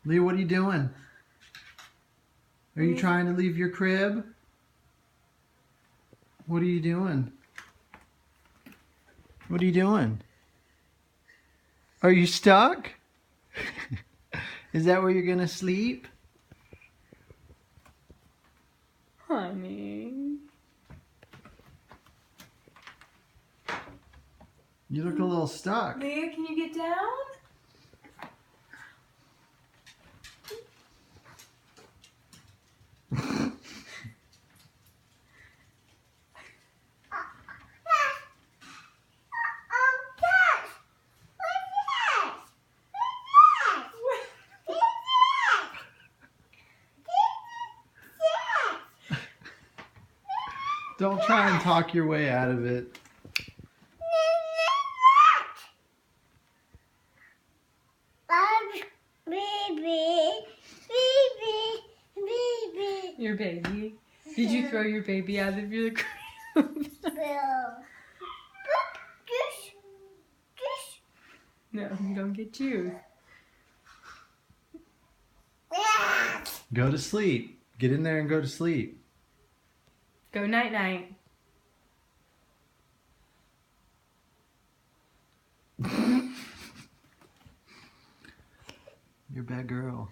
Leah, what are you doing? Are you trying to leave your crib? What are you doing? What are you doing? Are you stuck? Is that where you're gonna sleep? Honey. You look a little stuck. Leah, can you get down? Don't try and talk your way out of it. Your baby? Did you throw your baby out of your crib? No, you don't get juice. Go to sleep. Get in there and go to sleep. Go night-night. You're a bad girl.